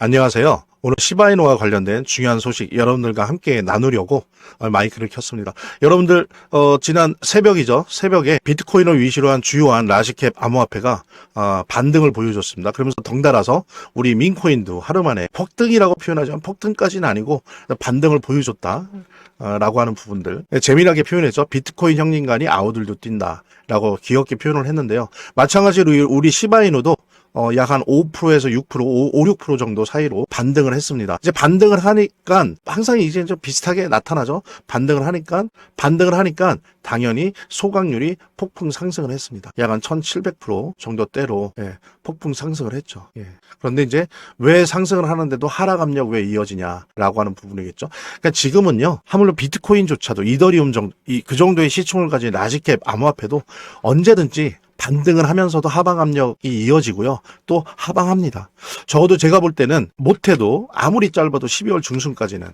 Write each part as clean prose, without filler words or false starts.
안녕하세요. 오늘 시바이노와 관련된 중요한 소식 여러분들과 함께 나누려고 마이크를 켰습니다. 여러분들 지난 새벽이죠. 새벽에 비트코인을 위시로 한 주요한 라지캡 암호화폐가 반등을 보여줬습니다. 그러면서 덩달아서 우리 민코인도 하루 만에 폭등이라고 표현하지만 폭등까지는 아니고 반등을 보여줬다 라고 하는 부분들 재미나게 표현했죠. 비트코인 형님간이 아우들도 뛴다 라고 귀엽게 표현을 했는데요. 마찬가지로 우리 시바이노도 약 한 5%에서 6%, 5, 6% 정도 사이로 반등을 했습니다. 이제 반등을 하니까 항상 이제 좀 비슷하게 나타나죠. 반등을 하니까 당연히 소각률이 폭풍 상승을 했습니다. 약 한 1700% 정도대로 폭풍 상승을 했죠. 그런데 이제 왜 상승을 하는데도 하락 압력 왜 이어지냐라고 하는 부분이겠죠. 그러니까 지금은요, 하물며 비트코인조차도 이더리움 정도, 그 정도의 시총을 가진 라지캡 암호화폐도 언제든지 반등을 하면서도 하방 압력이 이어지고요. 또 하방합니다. 적어도 제가 볼 때는 못해도 아무리 짧아도 12월 중순까지는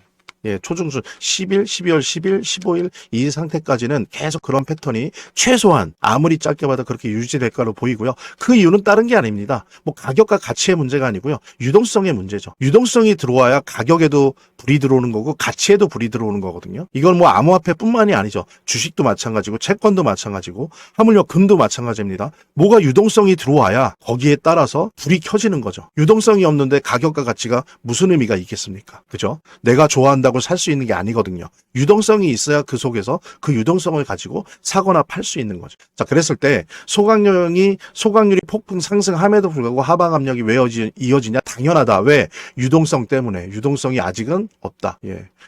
초중순 10일, 12월 10일, 15일 이 상태까지는 계속 그런 패턴이 최소한 아무리 짧게 봐도 그렇게 유지될 거로 보이고요. 그 이유는 다른 게 아닙니다. 뭐 가격과 가치의 문제가 아니고요. 유동성의 문제죠. 유동성이 들어와야 가격에도 불이 들어오는 거고 가치에도 불이 들어오는 거거든요. 이건 뭐 암호화폐뿐만이 아니죠. 주식도 마찬가지고 채권도 마찬가지고 하물며 금도 마찬가지입니다. 뭐가 유동성이 들어와야 거기에 따라서 불이 켜지는 거죠. 유동성이 없는데 가격과 가치가 무슨 의미가 있겠습니까? 그죠? 내가 좋아한다고 살 수 있는 게 아니거든요. 유동성이 있어야 그 속에서 그 유동성을 가지고 사거나 팔 수 있는 거죠. 자, 그랬을 때 소각률이 폭풍 상승함에도 불구하고 하방 압력이 왜 이어지냐? 당연하다. 왜? 유동성 때문에. 유동성이 아직은 없다.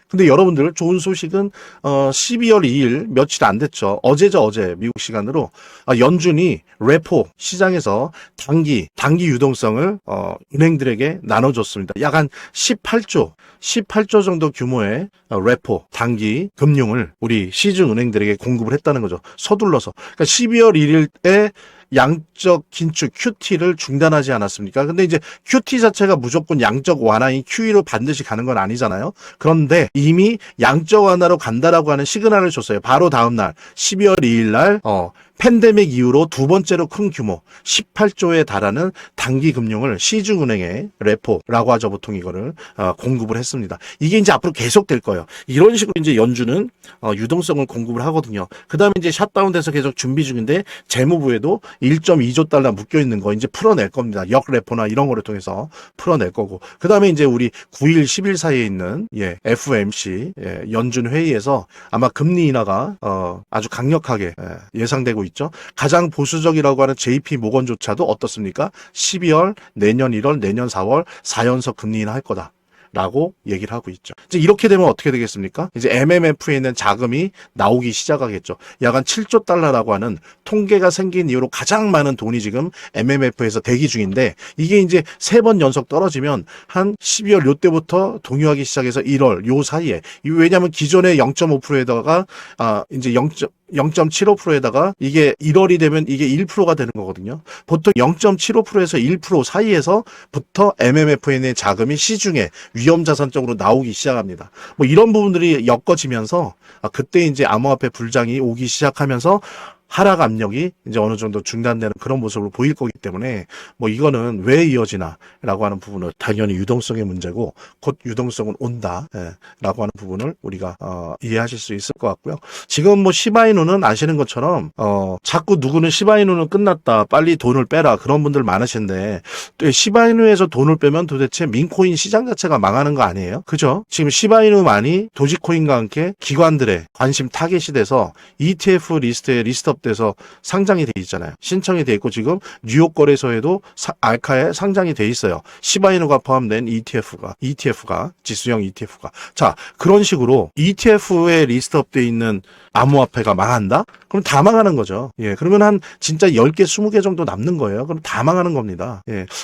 근데 여러분들 좋은 소식은 12월 2일 며칠 안 됐죠. 어제 미국 시간으로 연준이 레포 시장에서 단기 유동성을 은행들에게 나눠줬습니다. 약 한 18조 정도 규모의 레포 단기 금융을 우리 시중 은행들에게 공급을 했다는 거죠. 서둘러서. 그러니까 12월 1일에 양적 긴축 QT를 중단하지 않았습니까? 근데 이제 QT 자체가 무조건 양적 완화인 QE로 반드시 가는 건 아니잖아요. 그런데 이미 양적 완화로 간다라고 하는 시그널을 줬어요. 바로 다음 날 12월 2일 날 팬데믹 이후로 두 번째로 큰 규모 18조에 달하는 단기 금융을 시중은행에 레포라고 하죠. 보통 이거를 공급을 했습니다. 이게 이제 앞으로 계속될 거예요. 이런 식으로 이제 연준은 유동성을 공급을 하거든요. 그 다음에 이제 샷다운돼서 계속 준비 중인데 재무부에도 1.2조 달러 묶여 있는 거 이제 풀어낼 겁니다. 역레포나 이런 거를 통해서 풀어낼 거고. 그 다음에 이제 우리 9일, 10일 사이에 있는 FOMC 연준 회의에서 아마 금리 인하가 아주 강력하게 예상되고 있죠. 가장 보수적이라고 하는 JP 모건조차도 어떻습니까? 12월, 내년 1월, 내년 4월 4연속 금리 인하 할 거다. 라고 얘기를 하고 있죠. 이제 이렇게 되면 어떻게 되겠습니까? 이제 MMF에 있는 자금이 나오기 시작하겠죠. 약 한 7조 달러라고 하는 통계가 생긴 이후로 가장 많은 돈이 지금 MMF에서 대기 중인데 이게 이제 3번 연속 떨어지면 한 12월 요때부터 동요하기 시작해서 1월 요 사이에 왜냐하면 기존의 0.5%에다가 이제 0.75%에다가 이게 1월이 되면 이게 1%가 되는 거거든요. 보통 0.75%에서 1% 사이에서부터 MMFN의 자금이 시중에 위험자산 쪽으로 나오기 시작합니다. 뭐 이런 부분들이 엮어지면서 그때 이제 암호화폐 불장이 오기 시작하면서 하락 압력이 이제 어느 정도 중단되는 그런 모습을 보일 거기 때문에 뭐 이거는 왜 이어지나라고 하는 부분은 당연히 유동성의 문제고 곧 유동성은 온다 라고 하는 부분을 우리가 이해하실 수 있을 것 같고요. 지금 뭐 시바이누는 아시는 것처럼 자꾸 누구는 시바이누는 끝났다 빨리 돈을 빼라 그런 분들 많으신데 또 시바이누에서 돈을 빼면 도대체 민코인 시장 자체가 망하는 거 아니에요? 그죠? 지금 시바이누만이 도지코인과 함께 기관들의 관심 타겟이 돼서 ETF 리스트에 리스트업돼서 상장이 돼 있잖아요. 신청이 돼 있고 지금 뉴욕 거래소에도 알카에 상장이 돼 있어요. 시바이누가 포함된 ETF가 지수형 ETF가. 자, 그런 식으로 ETF에 리스트업돼 있는 암호화폐가 망한다? 그럼 다 망하는 거죠. 그러면 한 진짜 10개, 20개 정도 남는 거예요. 그럼 다 망하는 겁니다.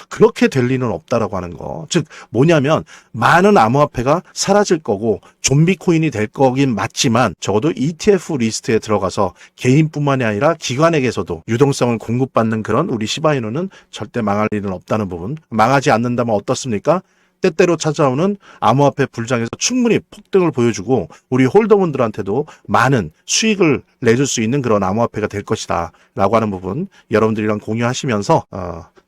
그렇게 될 리는 없다라고 하는 거. 즉 뭐냐면 많은 암호화폐가 사라질 거고 좀비 코인이 될 거긴 맞지만 적어도 ETF 리스트에 들어가서 개인뿐만이 아니라 기관에게서도 유동성을 공급받는 그런 우리 시바이누는 절대 망할 일은 없다는 부분. 망하지 않는다면 어떻습니까? 때때로 찾아오는 암호화폐 불장에서 충분히 폭등을 보여주고 우리 홀더분들한테도 많은 수익을 내줄 수 있는 그런 암호화폐가 될 것이다 라고 하는 부분 여러분들이랑 공유하시면서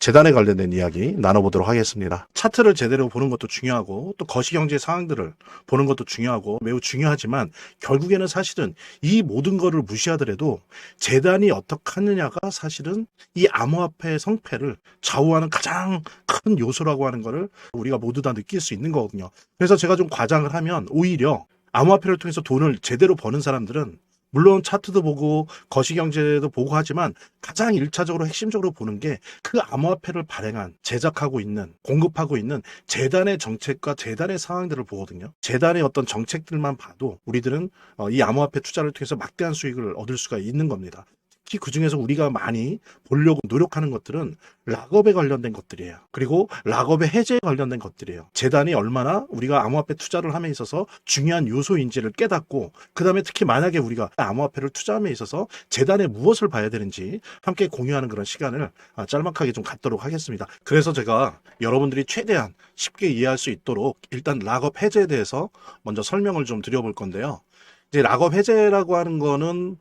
재단에 관련된 이야기 나눠보도록 하겠습니다. 차트를 제대로 보는 것도 중요하고 또 거시경제 상황들을 보는 것도 중요하고 매우 중요하지만 결국에는 사실은 이 모든 거를 무시하더라도 재단이 어떻게 하느냐가 사실은 이 암호화폐의 성패를 좌우하는 가장 큰 요소라고 하는 거를 우리가 모두 다 느낄 수 있는 거거든요. 그래서 제가 좀 과장을 하면 오히려 암호화폐를 통해서 돈을 제대로 버는 사람들은 물론 차트도 보고 거시경제도 보고 하지만 가장 1차적으로 핵심적으로 보는 게 그 암호화폐를 발행한 제작하고 있는 공급하고 있는 재단의 정책과 재단의 상황들을 보거든요. 재단의 어떤 정책들만 봐도 우리들은 이 암호화폐 투자를 통해서 막대한 수익을 얻을 수가 있는 겁니다. 특히 그중에서 우리가 많이 보려고 노력하는 것들은 락업에 관련된 것들이에요. 그리고 락업의 해제에 관련된 것들이에요. 재단이 얼마나 우리가 암호화폐 투자를 함에 있어서 중요한 요소인지를 깨닫고 그 다음에 특히 만약에 우리가 암호화폐를 투자함에 있어서 재단에 무엇을 봐야 되는지 함께 공유하는 그런 시간을 짤막하게 좀 갖도록 하겠습니다. 그래서 제가 여러분들이 최대한 쉽게 이해할 수 있도록 일단 락업 해제에 대해서 먼저 설명을 좀 드려볼 건데요. 이제 락업 해제라고 하는 거는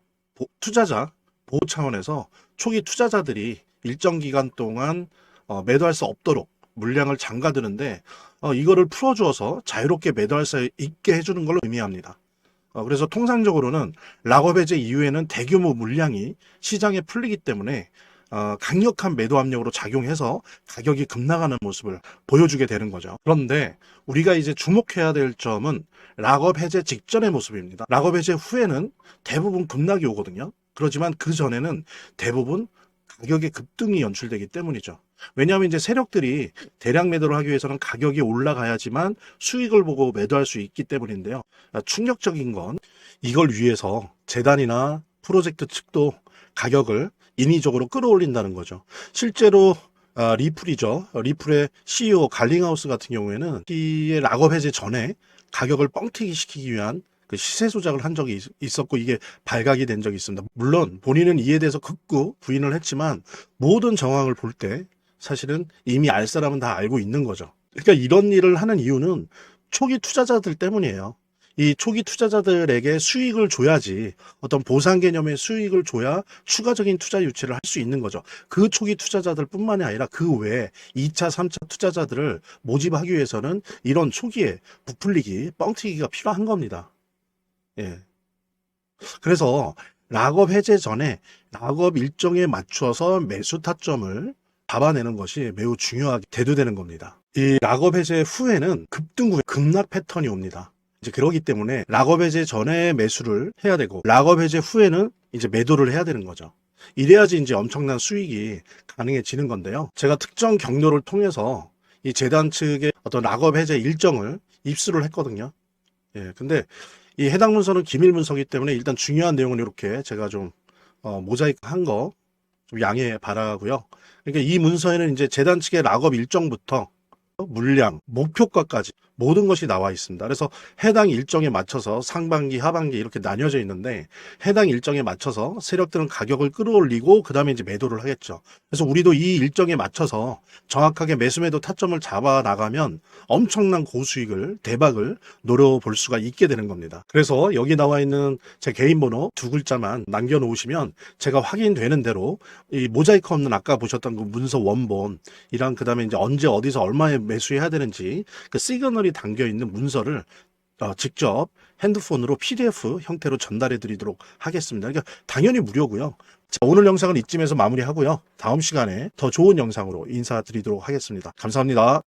투자자 보호 차원에서 초기 투자자들이 일정 기간 동안 매도할 수 없도록 물량을 잠가두는데 이거를 풀어주어서 자유롭게 매도할 수 있게 해주는 걸 의미합니다. 그래서 통상적으로는 락업 해제 이후에는 대규모 물량이 시장에 풀리기 때문에 강력한 매도 압력으로 작용해서 가격이 급락하는 모습을 보여주게 되는 거죠. 그런데 우리가 이제 주목해야 될 점은 락업 해제 직전의 모습입니다. 락업 해제 후에는 대부분 급락이 오거든요. 그렇지만 그 전에는 대부분 가격의 급등이 연출되기 때문이죠. 왜냐하면 이제 세력들이 대량 매도를 하기 위해서는 가격이 올라가야지만 수익을 보고 매도할 수 있기 때문인데요. 충격적인 건 이걸 위해서 재단이나 프로젝트 측도 가격을 인위적으로 끌어올린다는 거죠. 실제로 리플이죠. 리플의 CEO 갈링하우스 같은 경우에는 이 락업 해제 전에 가격을 뻥튀기 시키기 위한 그 시세 조작을 한 적이 있었고 이게 발각이 된 적이 있습니다. 물론 본인은 이에 대해서 극구 부인을 했지만 모든 정황을 볼 때 사실은 이미 알 사람은 다 알고 있는 거죠. 그러니까 이런 일을 하는 이유는 초기 투자자들 때문이에요. 이 초기 투자자들에게 수익을 줘야지 어떤 보상 개념의 수익을 줘야 추가적인 투자 유치를 할 수 있는 거죠. 그 초기 투자자들 뿐만이 아니라 그 외에 2차, 3차 투자자들을 모집하기 위해서는 이런 초기에 부풀리기, 뻥튀기가 필요한 겁니다. 예. 그래서 락업 해제 전에 락업 일정에 맞춰서 매수 타점을 잡아내는 것이 매우 중요하게 대두되는 겁니다. 이 락업 해제 후에는 급등 후에 급락 패턴이 옵니다. 이제 그러기 때문에 락업 해제 전에 매수를 해야 되고 락업 해제 후에는 이제 매도를 해야 되는 거죠. 이래야지 이제 엄청난 수익이 가능해지는 건데요. 제가 특정 경로를 통해서 이 재단 측의 어떤 락업 해제 일정을 입수를 했거든요. 예, 근데 이 해당 문서는 기밀 문서이기 때문에 일단 중요한 내용은 이렇게 제가 좀 모자이크 한 거 좀 양해 바라고요. 그러니까 이 문서에는 이제 재단 측의 락업 일정부터 물량, 목표가까지 모든 것이 나와 있습니다. 그래서 해당 일정에 맞춰서 상반기, 하반기 이렇게 나뉘어져 있는데 해당 일정에 맞춰서 세력들은 가격을 끌어올리고 그 다음에 이제 매도를 하겠죠. 그래서 우리도 이 일정에 맞춰서 정확하게 매수매도 타점을 잡아 나가면 엄청난 고수익을, 대박을 노려볼 수가 있게 되는 겁니다. 그래서 여기 나와 있는 제 개인 번호 두 글자만 남겨놓으시면 제가 확인되는 대로 이 모자이크 없는 아까 보셨던 그 문서 원본이랑 그 다음에 이제 언제 어디서 얼마에 매수해야 되는지 그 시그널이 담겨 있는 문서를 직접 핸드폰으로 PDF 형태로 전달해 드리도록 하겠습니다. 그러니까 당연히 무료고요. 자, 오늘 영상은 이쯤에서 마무리하고요. 다음 시간에 더 좋은 영상으로 인사드리도록 하겠습니다. 감사합니다.